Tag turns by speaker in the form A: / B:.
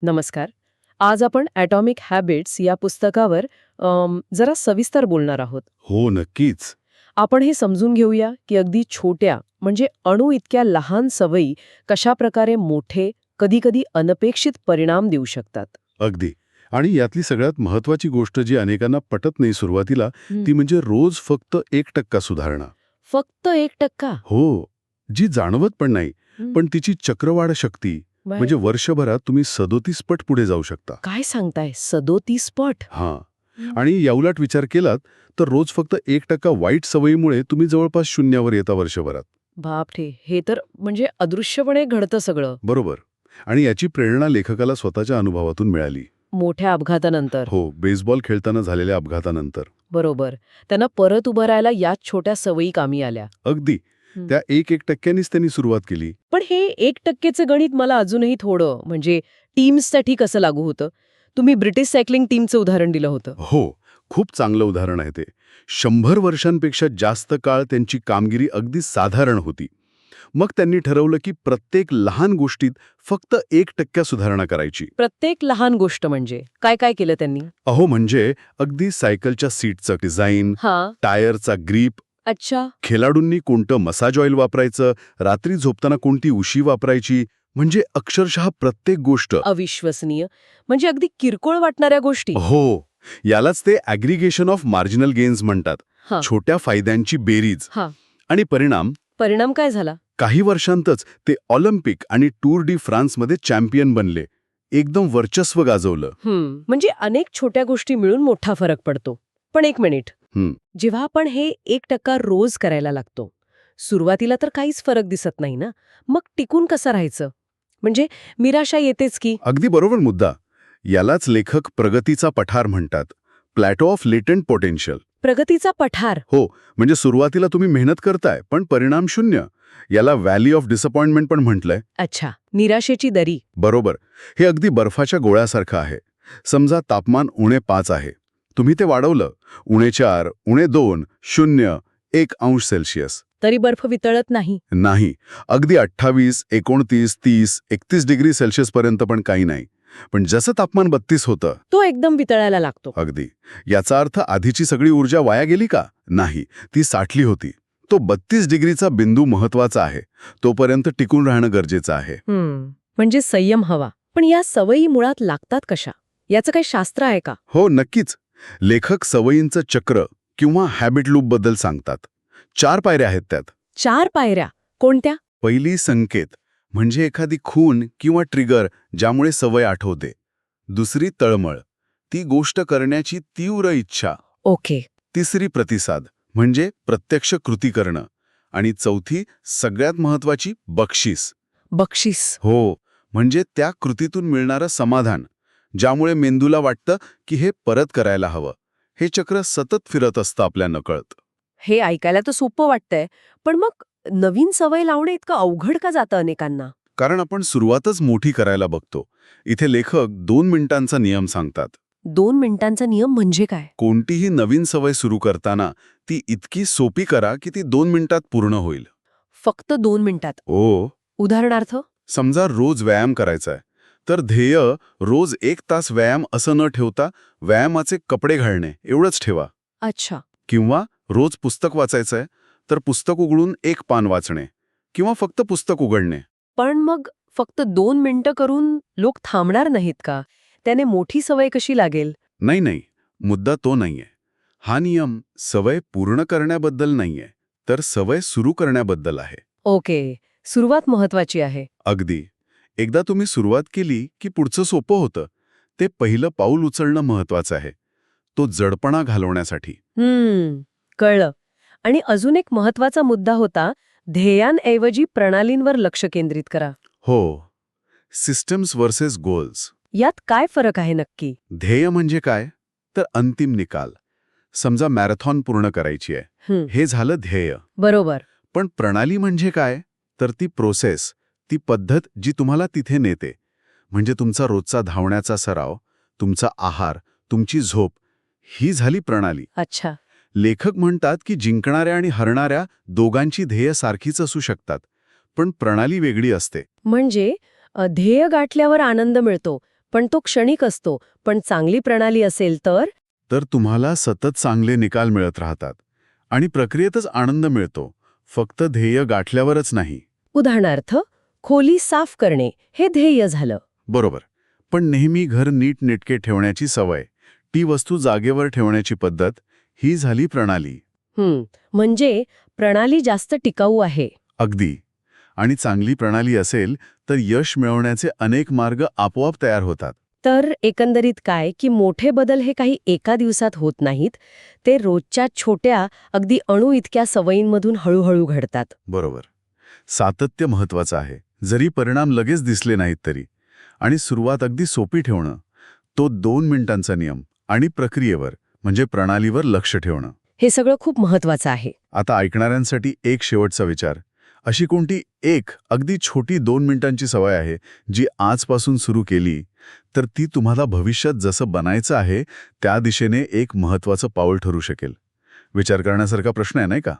A: नमस्कार. आज आपण ॲटॉमिक हॅबिट्स या पुस्तकावर जरा सविस्तर बोलणार आहोत.
B: हो, नक्कीच.
A: आपण हे समजून घेऊया की अगदी छोट्या म्हणजे अणू इतक्या लहान सवयी कशाप्रकारे मोठे, कधीकधी अनपेक्षित परिणाम देऊ शकतात.
B: अगदी. आणि यातली सगळ्यात महत्वाची गोष्ट जी अनेकांना पटत नाही सुरुवातीला, ती म्हणजे रोज फक्त 1% सुधारणा.
A: फक्त 1%?
B: हो, जी जाणवत पण नाही, पण तिची चक्रवाढ शक्ती म्हणजे वर्षभरात तुम्ही 37 पट पुढे जाऊ शकता.
A: काय सांगताय, 37 पट?
B: हां. आणि याउलट विचार केलात तर रोज फक्त 1% वाईट सवयीमुळे तुम्ही जवळपास शून्यावर येता वर्षभरात.
A: बापरे, हे तर म्हणजे अदृश्यपणे घडतं सगळं.
B: बरोबर. आणि याची प्रेरणा लेखकाला स्वतःच्या अनुभवातून मिळाली.
A: मोठ्या अपघातानंतर.
B: हो, बेसबॉल खेळताना झालेल्या अपघातानंतर.
A: बरोबर. त्यांना परत उभं राहायला याच छोट्या सवयी कामी आल्या.
B: अगदी. त्या 1% त्यांनी सुरुवात केली.
A: पण हे 1%चं गणित मला अजूनही थोडं म्हणजे टीम्ससाठी कसं लागू होतं? तुम्ही ब्रिटिश सायकलिंग टीमचं उदाहरण दिलं होतं.
B: हो, खूप चांगलं उदाहरण आहे ते. 100 वर्षांपेक्षा जास्त काळ त्यांची कामगिरी अगदी साधारण होती. मग त्यांनी ठरवलं की प्रत्येक लहान गोष्टीत फक्त 1% सुधारणा करायची.
A: प्रत्येक लहान गोष्ट म्हणजे काय काय केलं त्यांनी?
B: अहो, म्हणजे अगदी सायकलच्या सीटचं डिझाईन,
A: हां.
B: टायरचा ग्रीप,
A: अच्छा.
B: खेळाडूंनी कोणतं मसाज ऑइल वापरायचं, रात्री झोपताना कोणती उशी वापरायची, म्हणजे अक्षरशः प्रत्येक गोष्ट.
A: अविश्वसनीय. म्हणजे अगदी किरकोळ वाटणाऱ्या गोष्टी.
B: हो, यालाच ते ॲग्रिगेशन ऑफ मार्जिनल गेन्स म्हणतात.
A: हां.
B: छोट्या फायद्यांची बेरीज.
A: हां.
B: आणि परिणाम
A: काय झाला?
B: काही वर्षांतच ते ऑलिम्पिक आणि टूर डी फ्रान्समध्ये चॅम्पियन बनले. एकदम वर्चस्व गाजवलं.
A: म्हणजे अनेक छोट्या गोष्टी मिळून मोठा फरक पडतो. पण एक मिनिट. जेव्हा आपण हे 1% रोज करायला लागतो, सुरुवातीला तर काहीच फरक दिसत नाही ना, मग टिकून कसं राहायचं? म्हणजे निराशा येतेच की.
B: अगदी बरोबर मुद्दा. यालाच लेखक प्रगतीचा पठार म्हणतात. Plateau of latent potential.
A: प्रगतीचा पठार.
B: हो, म्हणजे सुरुवातीला तुम्ही मेहनत करताय पण परिणाम शून्य. याला व्हॅली ऑफ डिसअपॉइंटमेंट पण म्हटलंय.
A: अच्छा, निराशेची दरी.
B: बरोबर. हे अगदी बर्फाच्या गोळ्यासारखं आहे. समजा तापमान -5 आहे. तुम्ही ते वाढवलं, -4, -2, 0, 1 अंश सेल्सिअस.
A: तरी बर्फ वितळत नाही.
B: नाही. अगदी 28, 29, 30, 31 डिग्री सेल्सिअसपर्यंत पण काही नाही. पण जसं तापमान 32 होतं,
A: तो एकदम वितळायला लागतो.
B: अगदी. याचा अर्थ आधीची सगळी ऊर्जा वाया गेली का? नाही, ती साठली होती. तो 32 डिग्रीचा बिंदू महत्वाचा आहे. तोपर्यंत टिकून राहणं गरजेचं आहे.
A: म्हणजे संयम हवा. पण या सवयी मुळात लागतात कशा? याचं काही शास्त्र आहे का?
B: हो, नक्कीच. लेखक सवयींचं चक्र किंवा हॅबिट लूपबद्दल सांगतात. 4 पायऱ्या आहेत त्यात.
A: 4 पायऱ्या. कोणत्या?
B: पहिली संकेत, म्हणजे एखादी खूण किंवा ट्रिगर ज्यामुळे सवय आठवते. दुसरी तळमळ, ती गोष्ट करण्याची तीव्र इच्छा.
A: ओके.
B: तिसरी प्रतिसाद, म्हणजे प्रत्यक्ष कृती करणं. आणि चौथी, सगळ्यात महत्वाची, बक्षीस.
A: बक्षीस.
B: हो, म्हणजे त्या कृतीतून मिळणारं समाधान, ज्यामुळे मेंदूला वाटतं की हे परत करायला हवं. हे चक्र सतत फिरत असतं आपल्या नकळत.
A: हे ऐकायला तर सोपं वाटतंय, पण मग नवीन सवय लावणं इतकं अवघड का जातं अनेकांना?
B: कारण आपण सुरुवातच मोठी करायला बघतो. इथे लेखक 2 मिनिटांचा नियम सांगतात.
A: 2 मिनिटांचा नियम म्हणजे काय?
B: कोणतीही नवीन सवय सुरू करताना ती इतकी सोपी करा की ती 2 मिनिटात पूर्ण होईल.
A: फक्त 2 मिनिटात?
B: ओ,
A: उदाहरणार्थ?
B: समजा रोज व्यायाम करायचा आहे, तर ध्येय रोज 1 तास व्यायाम असं न ठेवता व्यायामाचे कपडे घालणे एवढंच ठेवा.
A: अच्छा.
B: किंवा रोज पुस्तक वाचायचंय, तर पुस्तक उघडून 1 पान वाचणे किंवा फक्त पुस्तक उघडणे.
A: पण मग फक्त 2 मिनिटं करून लोक थांबणार नाहीत का? त्याने मोठी सवय कशी लागेल?
B: नाही, मुद्दा तो नाहीये. हा नियम सवय पूर्ण करण्याबद्दल नाहीये, तर सवय सुरू करण्याबद्दल आहे.
A: ओके. सुरुवात महत्वाची आहे.
B: अगदी. एकदा तुम्ही सुरुवात केली की पुढचं सोपं होतं. ते पहिलं पाऊल उचलणं महत्वाचं आहे. तो जडपणा घालवण्यासाठी.
A: कळलं. आणि अजून एक महत्वाचा मुद्दा होता, ध्येयांऐवजी प्रणालींवर लक्ष केंद्रित करा.
B: हो. Systems versus goals.
A: यात काय फरक आहे नक्की?
B: ध्येय म्हणजे काय? तर अंतिम निकाल. समजा मॅरेथॉन पूर्ण करायची आहे. हे झालं ध्येय.
A: बरोबर.
B: पण प्रणाली म्हणजे काय? तर ती प्रोसेस, ती पद्धत जी तुम्हाला तिथे नेते. म्हणजे तुमचा रोजचा धावण्याचा सराव, तुमचा आहार, तुमची झोप, ही झाली प्रणाली.
A: अच्छा.
B: लेखक म्हणतात की जिंकणाऱ्या आणि हरणाऱ्या दोघांची ध्येय सारखीच असू शकतात, पण प्रणाली वेगळी असते.
A: म्हणजे ध्येय गाठल्यावर आनंद मिळतो, पण तो क्षणिक असतो. पण चांगली प्रणाली असेल
B: तर तुम्हाला सतत चांगले निकाल मिळत राहतात आणि प्रक्रियेतच आनंद मिळतो, फक्त ध्येय गाठल्यावरच नाही.
A: उदाहरणार्थ खोली साफ करणे हे ध्येय झालं.
B: बरोबर. पण नेहमी घर नीटनेटके ठेवण्याची सवय, ती वस्तू जागेवर ठेवण्याची पद्धत, ही झाली प्रणाली.
A: म्हणजे प्रणाली जास्त टिकाऊ आहे.
B: अगदी. आणि चांगली प्रणाली असेल तर यश मिळवण्याचे अनेक मार्ग आपोआप तयार होतात.
A: तर एकंदरीत काय की मोठे बदल हे काही एका दिवसात होत नाहीत. ते रोजच्या छोट्या अगदी अणू इतक्या सवयींमधून हळूहळू घडतात.
B: बरोबर. सातत्य महत्वाचं आहे, जरी परिणाम लगेच दिसले नाहीत तरी. आणि सुरुवात अगदी सोपी ठेवणं, तो 2 मिनिटांचा नियम आणि प्रक्रियेवर म्हणजे प्रणालीवर लक्ष ठेवणं.
A: हे सगळं खूप महत्वाचं आहे.
B: आता ऐकणाऱ्यांसाठी एक शेवटचा विचार. अशी कोणती एक अगदी छोटी 2 मिनिटांची सवय आहे जी आजपासून सुरू केली तर ती तुम्हाला भविष्यात जसं बनायचं आहे त्या दिशेने एक महत्वाचं पाऊल ठरू शकेल? विचार करण्यासारखा प्रश्न आहे, नाही का?